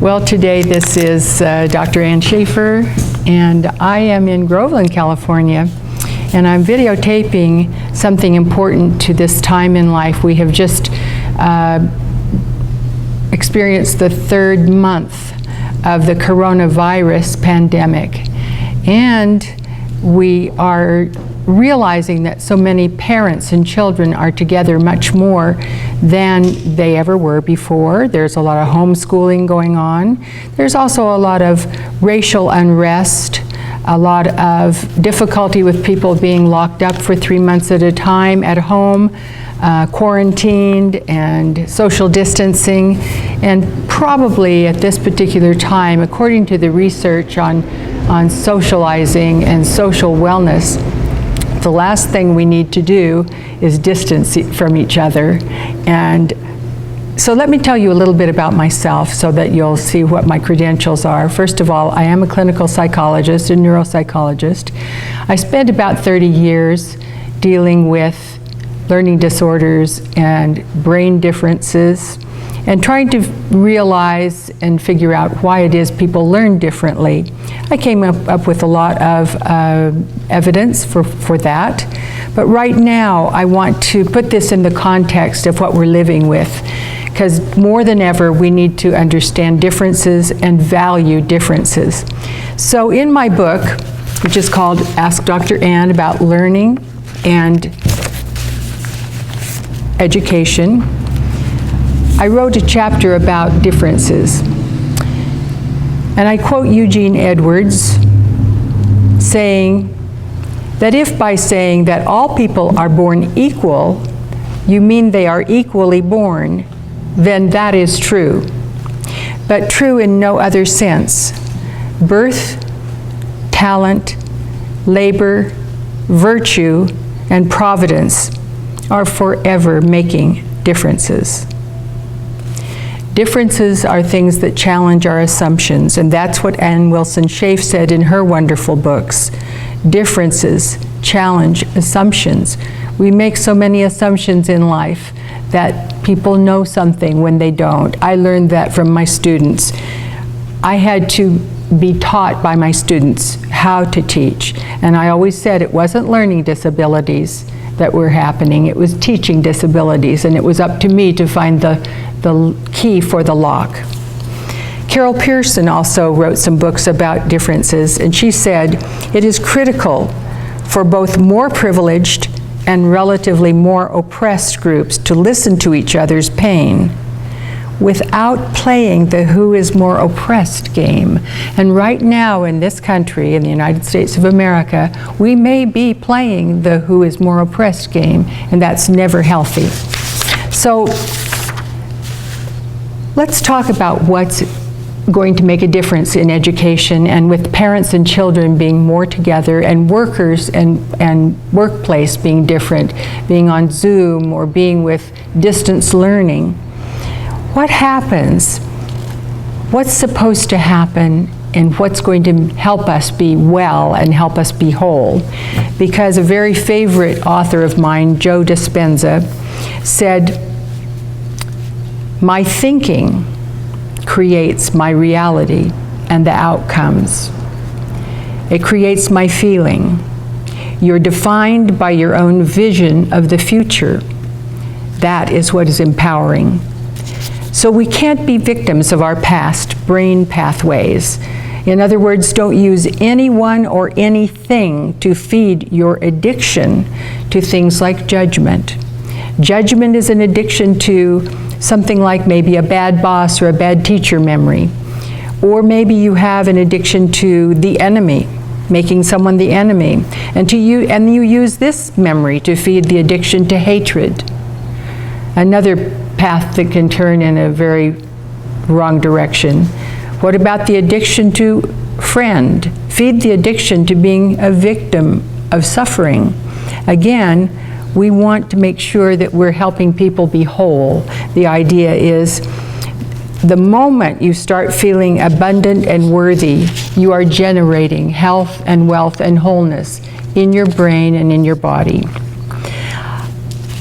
Well, today this is Dr. Ann Schaefer, and I am in Groveland, California, and I'm videotaping something important to this time in life. We have just experienced the third month of the coronavirus pandemic, and we are realizing that so many parents and children are together much more than they ever were before. There's a lot of homeschooling going on. There's also a lot of racial unrest, a lot of difficulty with people being locked up for 3 months at a time at home, quarantined and social distancing. And probably at this particular time, according to the research on socializing and social wellness, the last thing we need to do is distance from each other. And so let me tell you a little bit about myself so that you'll see what my credentials are. First of all, I am a clinical psychologist, a neuropsychologist. I spent about 30 years dealing with learning disorders and brain differences and trying to realize and figure out why it is people learn differently. I came up with a lot of evidence for that, but right now I want to put this in the context of what we're living with, because more than ever we need to understand differences and value differences. So in my book, which is called Ask Dr. Ann About Learning and Education, I wrote a chapter about differences. And I quote Eugene Edwards saying that if by saying that all people are born equal, you mean they are equally born, then that is true. But true in no other sense. Birth, talent, labor, virtue, and providence are forever making differences. Differences are things that challenge our assumptions, and that's what Ann Wilson Schaef said in her wonderful books. Differences challenge assumptions. We make so many assumptions in life that people know something when they don't. I learned that from my students. I had to be taught by my students how to teach, and I always said it wasn't learning disabilities that were happening, it was teaching disabilities, and it was up to me to find the key for the lock. Carol Pearson also wrote some books about differences, and she said, it is critical for both more privileged and relatively more oppressed groups to listen to each other's pain without playing the who is more oppressed game. And right now in this country, in the United States of America, we may be playing the who is more oppressed game, and that's never healthy. So let's talk about what's going to make a difference in education, and with parents and children being more together, and workers and workplace being different, being on Zoom or being with distance learning. What happens? What's supposed to happen, and what's going to help us be well and help us be whole? Because a very favorite author of mine, Joe Dispenza, said, my thinking creates my reality and the outcomes. It creates my feeling. You're defined by your own vision of the future. That is what is empowering. So we can't be victims of our past brain pathways. In other words, don't use anyone or anything to feed your addiction to things like judgment. Judgment is an addiction to something like maybe a bad boss or a bad teacher memory. Or maybe you have an addiction to the enemy, making someone the enemy. And you use this memory to feed the addiction to hatred. Another path that can turn in a very wrong direction. What about the addiction to friend? Feed the addiction to being a victim of suffering. Again, we want to make sure that we're helping people be whole. The idea is the moment you start feeling abundant and worthy, you are generating health and wealth and wholeness in your brain and in your body.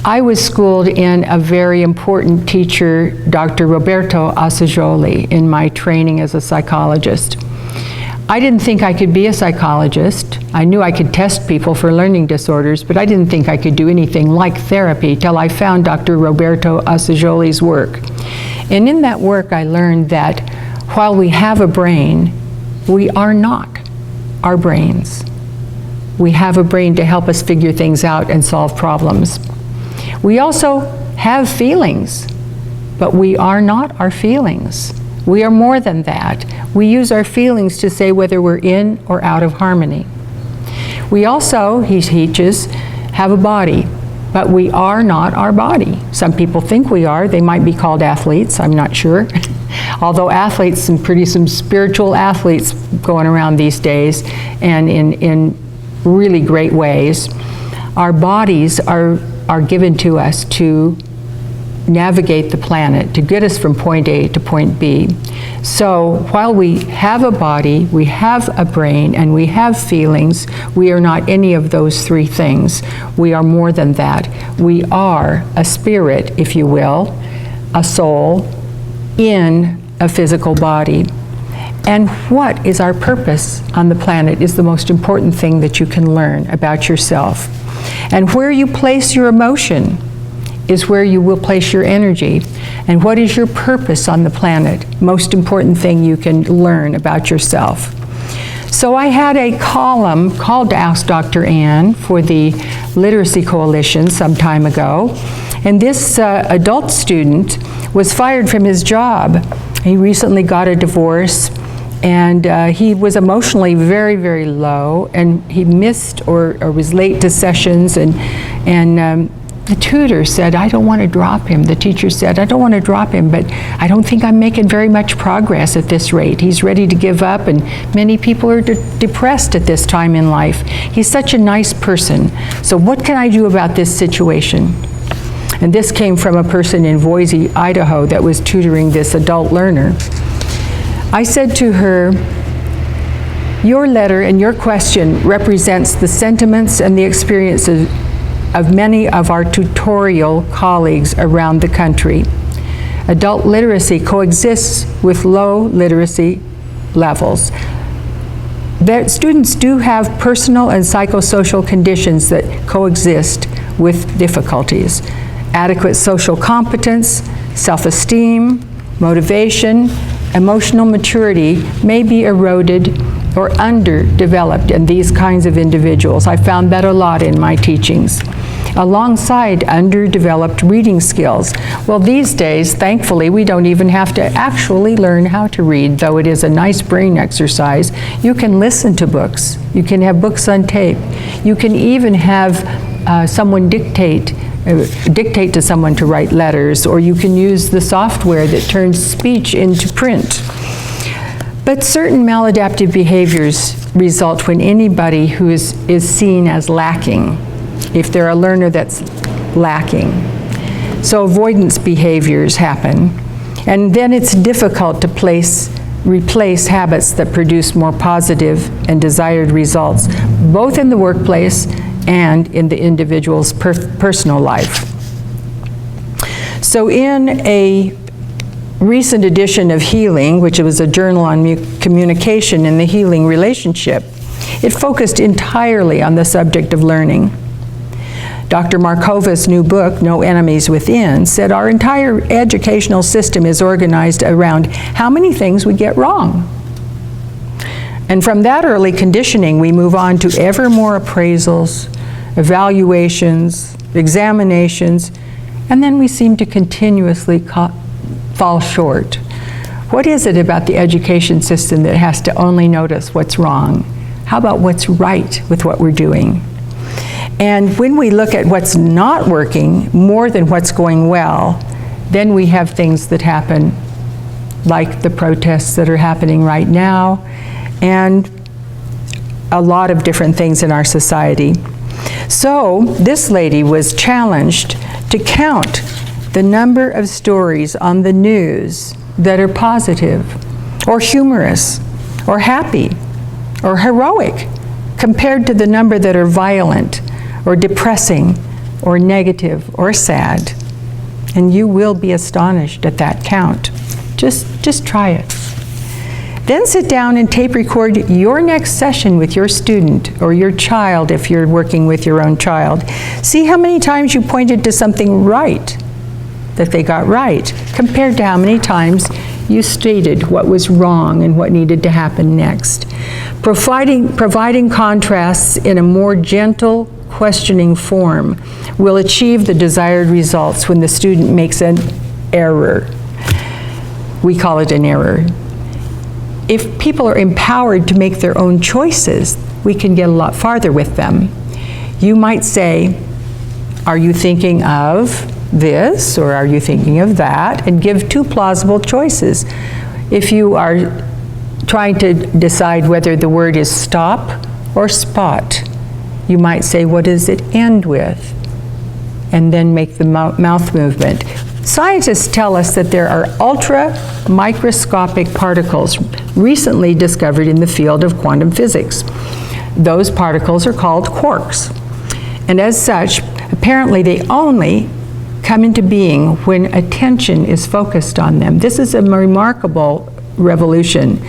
I was schooled in a very important teacher, Dr. Roberto Assagioli, in my training as a psychologist. I didn't think I could be a psychologist. I knew I could test people for learning disorders, but I didn't think I could do anything like therapy till I found Dr. Roberto Assagioli's work. And in that work, I learned that while we have a brain, we are not our brains. We have a brain to help us figure things out and solve problems. We also have feelings, but we are not our feelings. We are more than that. We use our feelings to say whether we're in or out of harmony. We also, he teaches, have a body, but we are not our body. Some people think we are. They might be called athletes, I'm not sure. Although athletes, some spiritual athletes going around these days, and in really great ways. Our bodies are given to us to navigate the planet, to get us from point A to point B. So while we have a body, we have a brain, and we have feelings, we are not any of those three things. We are more than that. We are a spirit, if you will, a soul in a physical body. And what is our purpose on the planet is the most important thing that you can learn about yourself. And where you place your emotion is where you will place your energy. And what is your purpose on the planet? Most important thing you can learn about yourself. So I had a column called to Ask Dr. Ann for the Literacy Coalition some time ago. And this adult student was fired from his job. He recently got a divorce, and he was emotionally very, very low, and he missed or was late to sessions, and the tutor said, I don't want to drop him. The teacher said, I don't want to drop him, but I don't think I'm making very much progress at this rate. He's ready to give up, and many people are depressed at this time in life. He's such a nice person. So what can I do about this situation? And this came from a person in Boise, Idaho, that was tutoring this adult learner. I said to her, your letter and your question represents the sentiments and the experiences of many of our tutorial colleagues around the country. Adult literacy coexists with low literacy levels. That students do have personal and psychosocial conditions that coexist with difficulties. Adequate social competence, self-esteem, motivation, emotional maturity may be eroded or underdeveloped in these kinds of individuals. I found that a lot in my teachings. Alongside underdeveloped reading skills. Well, these days, thankfully, we don't even have to actually learn how to read, though it is a nice brain exercise. You can listen to books. You can have books on tape. You can even have someone dictate to someone to write letters, or you can use the software that turns speech into print. But certain maladaptive behaviors result when anybody who is seen as lacking, if they're a learner that's lacking. So avoidance behaviors happen, and then it's difficult to replace habits that produce more positive and desired results, both in the workplace and in the individual's personal life. So in a recent edition of Healing, which was a journal on communication in the healing relationship, it focused entirely on the subject of learning. Dr. Markova's new book, No Enemies Within, said our entire educational system is organized around how many things we get wrong. And from that early conditioning, we move on to ever more appraisals, evaluations, examinations, and then we seem to continuously fall short. What is it about the education system that has to only notice what's wrong? How about what's right with what we're doing? And when we look at what's not working more than what's going well, then we have things that happen, like the protests that are happening right now, and a lot of different things in our society. So this lady was challenged to count the number of stories on the news that are positive, or humorous, or happy, or heroic, compared to the number that are violent, or depressing, or negative or sad. And you will be astonished at that count. Just try it. Then sit down and tape record your next session with your student or your child if you're working with your own child. See how many times you pointed to something right that they got right compared to how many times you stated what was wrong and what needed to happen next. Providing contrasts in a more gentle, questioning form will achieve the desired results when the student makes an error. We call it an error. If people are empowered to make their own choices, we can get a lot farther with them. You might say, are you thinking of this or are you thinking of that? And give 2 plausible choices. If you are trying to decide whether the word is stop or spot, you might say, what does it end with? And then make the mouth movement. Scientists tell us that there are ultra-microscopic particles recently discovered in the field of quantum physics. Those particles are called quarks. And as such, apparently they only come into being when attention is focused on them. This is a remarkable revolution.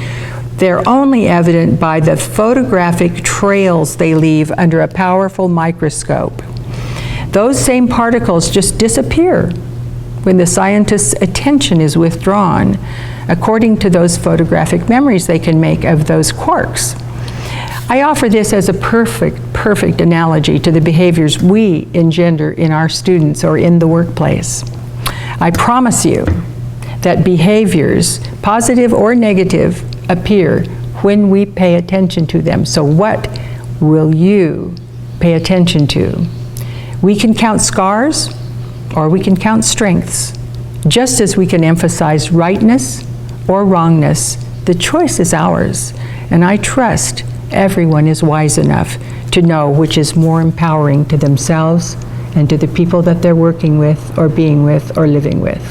They're only evident by the photographic trails they leave under a powerful microscope. Those same particles just disappear when the scientist's attention is withdrawn, according to those photographic memories they can make of those quarks. I offer this as a perfect analogy to the behaviors we engender in our students or in the workplace. I promise you that behaviors, positive or negative, appear when we pay attention to them. So what will you pay attention to? We can count scars, or we can count strengths. Just as we can emphasize rightness or wrongness, the choice is ours. And I trust everyone is wise enough to know which is more empowering to themselves and to the people that they're working with or being with or living with.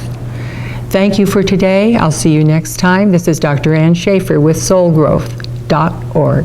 Thank you for today. I'll see you next time. This is Dr. Ann Schaefer with SoulGrowth.org.